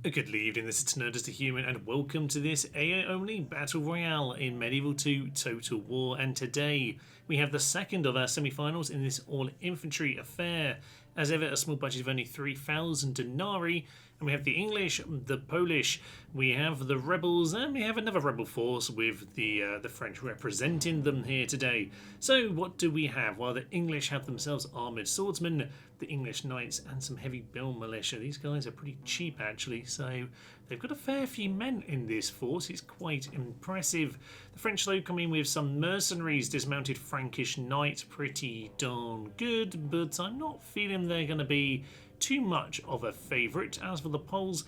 Good evening, this is Nerdist the Human, and welcome to this AI-only Battle Royale in Medieval 2 Total War. And today we have the second of our semi-finals in this all-infantry affair. As ever, a small budget of only 3,000 denarii, and we have the English, the Polish, we have the rebels, and we have another rebel force with the French representing them here today. So what do we have? Well, the English have themselves armoured swordsmen, the English knights, and some heavy bill militia. These guys are pretty cheap actually, so they've got a fair few men in this force. It's quite impressive. The French though come in with some mercenaries, dismounted Frankish Knights, pretty darn good, but I'm not feeling they're going to be too much of a favourite. As for the Poles,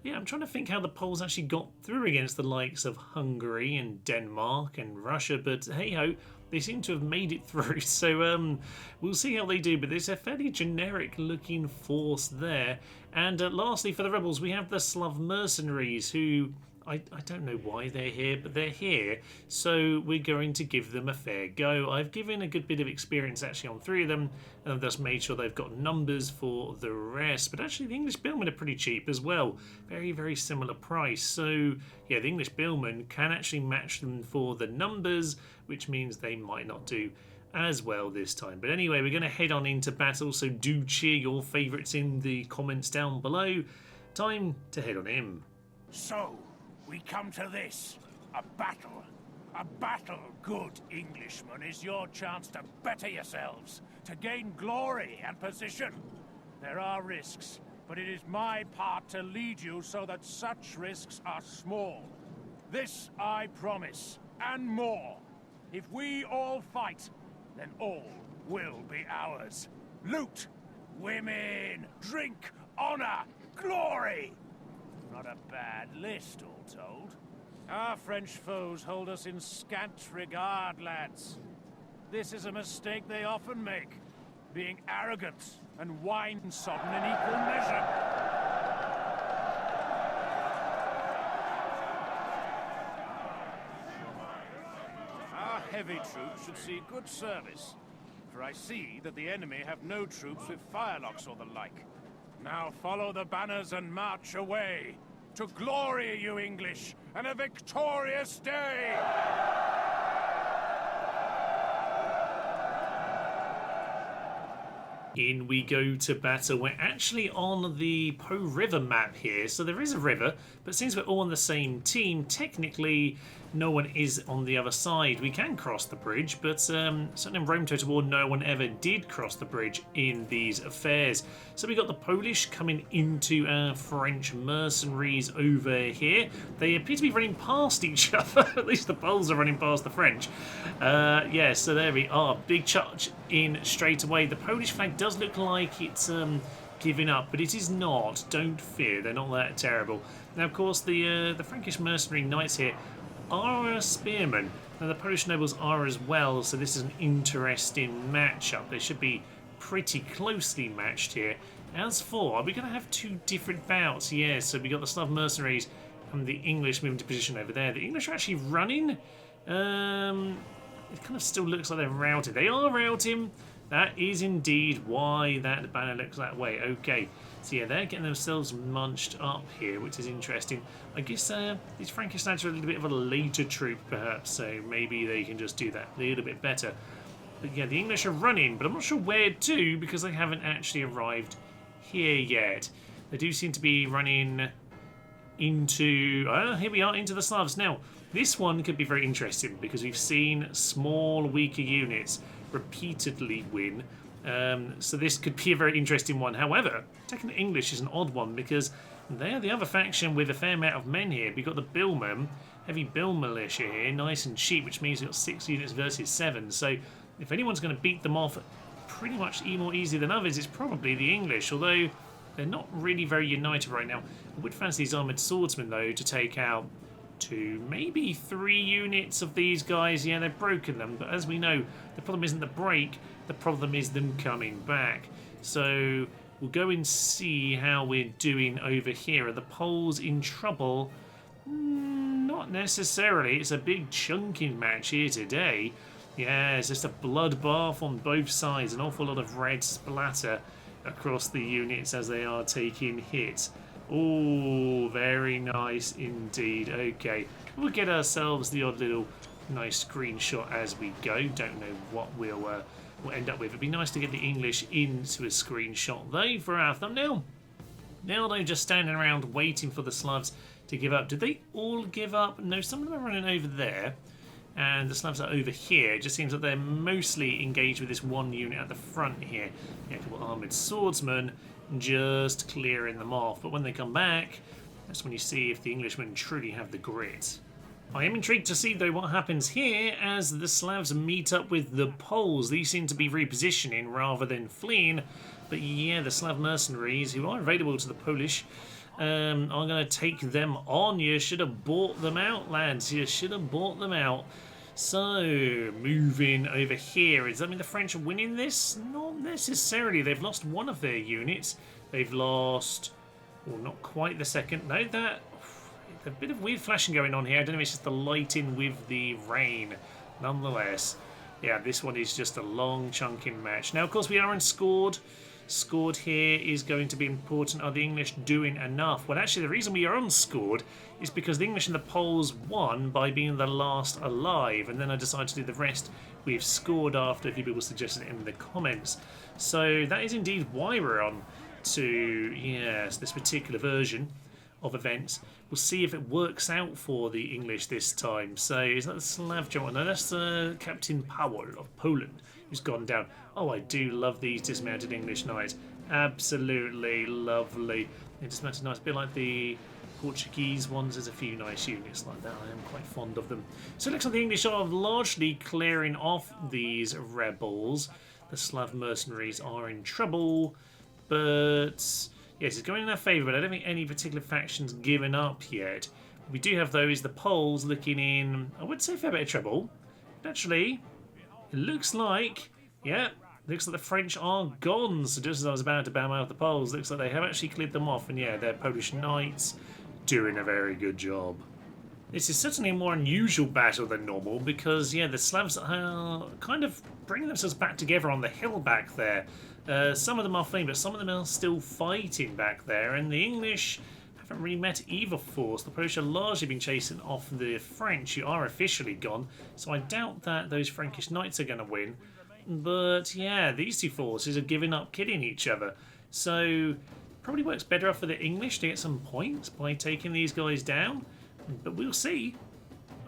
yeah, I'm trying to think how the Poles actually got through against the likes of Hungary and Denmark and Russia, but hey ho, they seem to have made it through, so we'll see how they do. But there's a fairly generic looking force there. And lastly, for the rebels, we have the Slav mercenaries, who I don't know why they're here, but they're here, so we're going to give them a fair go. I've given a good bit of experience actually on 3 of them, and I've just made sure they've got numbers for the rest. But actually the English billmen are pretty cheap as well, very, very similar price. So yeah, the English billmen can actually match them for the numbers, which means they might not do as well this time. But anyway, we're going to head on into battle, so do cheer your favourites in the comments down below. Time to head on in. So, we come to this. A battle. A battle, good Englishmen, is your chance to better yourselves, to gain glory and position. There are risks, but it is my part to lead you so that such risks are small. This I promise, and more. If we all fight, then all will be ours. Loot, women, drink, honor, glory. Not a bad list, all told. Our French foes hold us in scant regard, lads. This is a mistake they often make, being arrogant and wine-sodden in equal measure. Our heavy troops should see good service, for I see that the enemy have no troops with firelocks or the like. Now follow the banners and march away. To glory, you English, and a victorious day! In we go to battle. We're actually on the Po River map here, so there is a river, but since we're all on the same team, technically no one is on the other side. We can cross the bridge, but certainly in Rome Total War no one ever did cross the bridge in these affairs. So we got the Polish coming into our French mercenaries over here. They appear to be running past each other. At least the Poles are running past the French. Yeah, so there we are. Big charge in straight away. The Polish flag does look like it's giving up, but it is not. Don't fear, they're not that terrible. Now, of course, the Frankish mercenary knights here are spearmen. Now, the Polish nobles are as well, so this is an interesting matchup. They should be pretty closely matched here. As for, are we going to have 2 different bouts? Yes, so we got the Slav mercenaries and the English moving to position over there. The English are actually running. It kind of still looks like they're routed. They are routing. That is indeed why that banner looks that way. Okay, so yeah, they're getting themselves munched up here, which is interesting. I guess these Frankish Knights are a little bit of a later troop, perhaps, so maybe they can just do that a little bit better. But yeah, the English are running, but I'm not sure where to, because they haven't actually arrived here yet. They do seem to be running into... here we are, into the Slavs. Now, this one could be very interesting, because we've seen small, weaker units repeatedly win, so this could be a very interesting one. However, taking the English is an odd one, because they are the other faction with a fair amount of men here. We've got the billmen, heavy bill militia here, nice and cheap, which means we've got 6 units versus 7, so if anyone's going to beat them off pretty much more easy than others, it's probably the English, although they're not really very united right now. I would fancy these armoured swordsmen though to take out 2, maybe 3 units of these guys. Yeah, they've broken them, but as we know, the problem isn't the break, the problem is them coming back. So we'll go and see how we're doing over here. Are the Poles in trouble? Not necessarily. It's a big chunking match here today. Yeah, it's just a bloodbath on both sides. An awful lot of red splatter across the units as they are taking hits. Oh, very nice indeed. Okay, we'll get ourselves the odd little nice screenshot as we go. Don't know what we'll end up with. It'd be nice to get the English into a screenshot though for our thumbnail. Now they're just standing around waiting for the Slavs to give up. Did they all give up? No, some of them are running over there. And the Slavs are over here. It just seems that they're mostly engaged with this one unit at the front here. Yeah, a couple armoured swordsmen just clearing them off. But when they come back, that's when you see if the Englishmen truly have the grit. I am intrigued to see, though, what happens here as the Slavs meet up with the Poles. These seem to be repositioning rather than fleeing. But yeah, the Slav mercenaries, who are available to the Polish, are going to take them on. You should have bought them out, lads. You should have bought them out. So, moving over here. Does that mean the French are winning this? Not necessarily. They've lost one of their units. They've lost... well, not quite the second. No, that... a bit of weird flashing going on here. I don't know if it's just the lighting with the rain. Nonetheless, yeah, this one is just a long chunking match. Now, of course, we are unscored. Scored here is going to be important. Are the English doing enough? Well, actually, the reason we are unscored is because the English and the Poles won by being the last alive, and then I decided to do the rest. We've scored after a few people suggested it in the comments. So that is indeed why we're on to, yes, this particular version of events. We'll see if it works out for the English this time. So is that the Slav general? No, that's Captain Powell of Poland, who's gone down. Oh, I do love these dismounted English knights. Absolutely lovely. They're dismounted knights, a bit like the Portuguese ones. There's a few nice units like that. I am quite fond of them. So it looks like the English are largely clearing off these rebels. The Slav mercenaries are in trouble, but yes, it's going in their favour, but I don't think any particular faction's given up yet. What we do have, though, is the Poles looking in, I would say, a fair bit of trouble. But actually, it looks like, yeah, looks like the French are gone. So just as I was about to bam out the Poles, looks like they have actually cleared them off. And yeah, they're Polish knights doing a very good job. This is certainly a more unusual battle than normal because, yeah, the Slavs are kind of bringing themselves back together on the hill back there. Some of them are fleeing, but some of them are still fighting back there. And the English haven't really met either force. The Polish are largely been chasing off the French, who are officially gone. So I doubt that those Frankish Knights are going to win. But yeah, these two forces are giving up killing each other. So probably works better for the English to get some points by taking these guys down. But we'll see.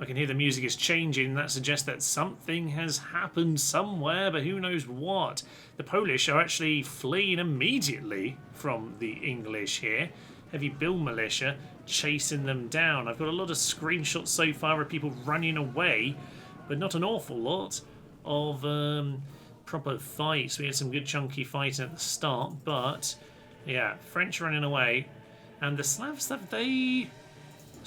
I can hear the music is changing. That suggests that something has happened somewhere, but who knows what. The Polish are actually fleeing immediately from the English here. Heavy Bill militia chasing them down. I've got a lot of screenshots so far of people running away, but not an awful lot of proper fights. We had some good chunky fighting at the start, but yeah, French running away. And the Slavs,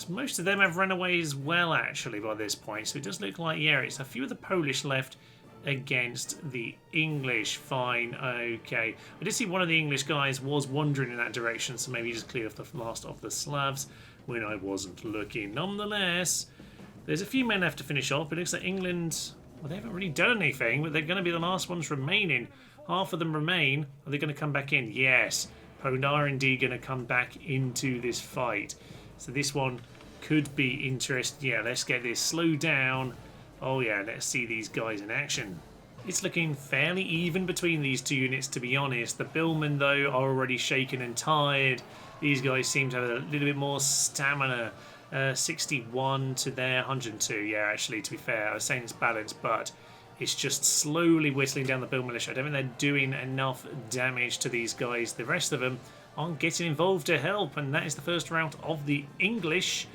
most of them have run away as well, actually, by this point. So it does look like, yeah, it's a few of the Polish left against the English. Fine, okay. I did see one of the English guys was wandering in that direction, so maybe he just cleared off the last of the Slavs when I wasn't looking. Nonetheless, there's a few men left to finish off. It looks like England, well, they haven't really done anything, but they're going to be the last ones remaining. Half of them remain. Are they going to come back in? Yes. Poland are indeed going to come back into this fight. So this one could be interesting. Yeah, let's get this slowed down. Oh yeah, let's see these guys in action. It's looking fairly even between these two units, to be honest. The billmen, though, are already shaken and tired. These guys seem to have a little bit more stamina. 61 to their 102. Yeah, actually, to be fair, I was saying it's balanced, but it's just slowly whistling down the bill militia. I don't think they're doing enough damage to these guys. The rest of them aren't getting involved to help, and that is the first round of the English.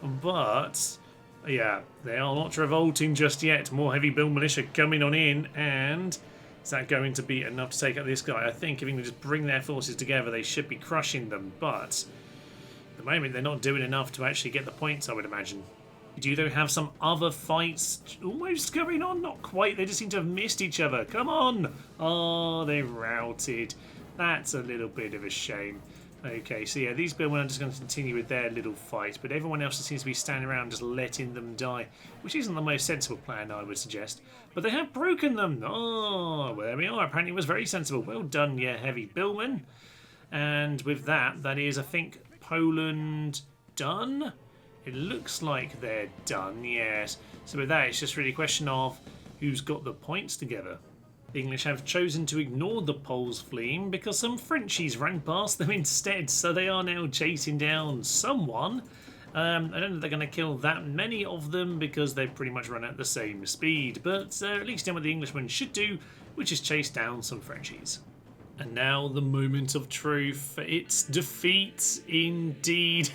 But yeah, they are not revolting just yet. More heavy bill militia coming on in, and is that going to be enough to take out this guy? I think if we can just bring their forces together, they should be crushing them, but at the moment they're not doing enough to actually get the points, I would imagine. We do, though, have some other fights almost going on. Not quite. They just seem to have missed each other. Come on. Oh, they're routed. That's a little bit of a shame. Okay, so yeah, these billmen are just going to continue with their little fight, but everyone else seems to be standing around just letting them die, which isn't the most sensible plan, I would suggest. But they have broken them. Oh, well, there we are. Apparently it was very sensible. Well done, yeah, heavy billmen. And with that, that is, I think, Poland done? It looks like they're done, yes. So with that, it's just really a question of who's got the points together. The English have chosen to ignore the Poles fleeing because some Frenchies ran past them instead, so they are now chasing down someone. I don't know if they're going to kill that many of them because they pretty much run at the same speed, but at least done what the Englishmen should do, which is chase down some Frenchies. And now the moment of truth. It's defeat indeed.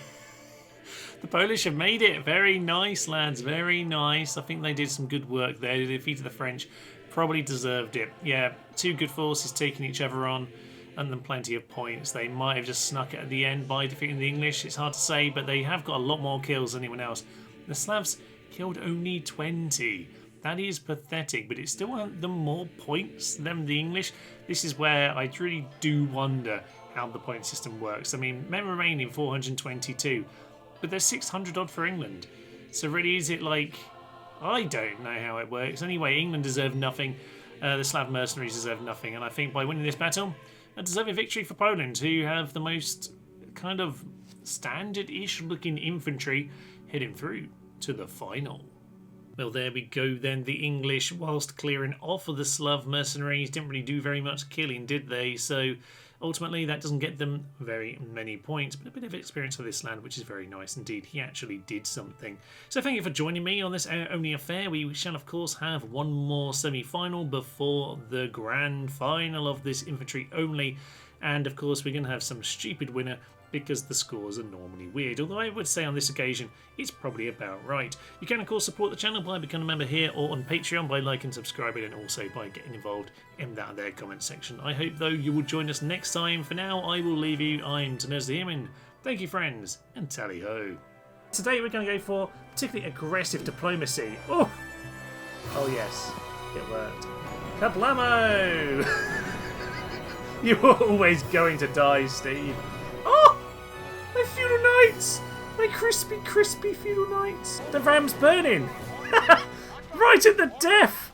The Polish have made it. Very nice, lads. Very nice. I think they did some good work there. They defeated the French. Probably deserved it. Yeah, two good forces taking each other on, and then plenty of points. They might have just snuck it at the end by defeating the English. It's hard to say, but they have got a lot more kills than anyone else. The Slavs killed only 20. That is pathetic, but it still earned them more points than the English. This is where I really do wonder how the point system works. I mean, men remain in 422, but there's 600 odd for England. So really, is it like... I don't know how it works. Anyway, England deserve nothing. The Slav mercenaries deserve nothing. And I think by winning this battle, a deserving victory for Poland, who have the most kind of standard-ish looking infantry heading through to the final. Well, there we go then. The English, whilst clearing off of the Slav mercenaries, didn't really do very much killing, did they? So ultimately, that doesn't get them very many points, but a bit of experience for this land, which is very nice indeed. He actually did something. So thank you for joining me on this only affair. We shall, of course, have one more semi-final before the grand final of this infantry only. And, of course, we're going to have some stupid winner because the scores are normally weird. Although I would say on this occasion, it's probably about right. You can, of course, support the channel by becoming a member here or on Patreon by liking, subscribing, and also by getting involved in that there comment section. I hope, though, you will join us next time. For now, I will leave you. I'm Tanez the Yeoman. Thank you, friends, and tally-ho. Today, we're going to go for particularly aggressive diplomacy. Oh yes, it worked. Kablamo! You were always going to die, Steve. Oh! My feudal knights! My crispy, crispy feudal knights! The ram's burning! Right at the death!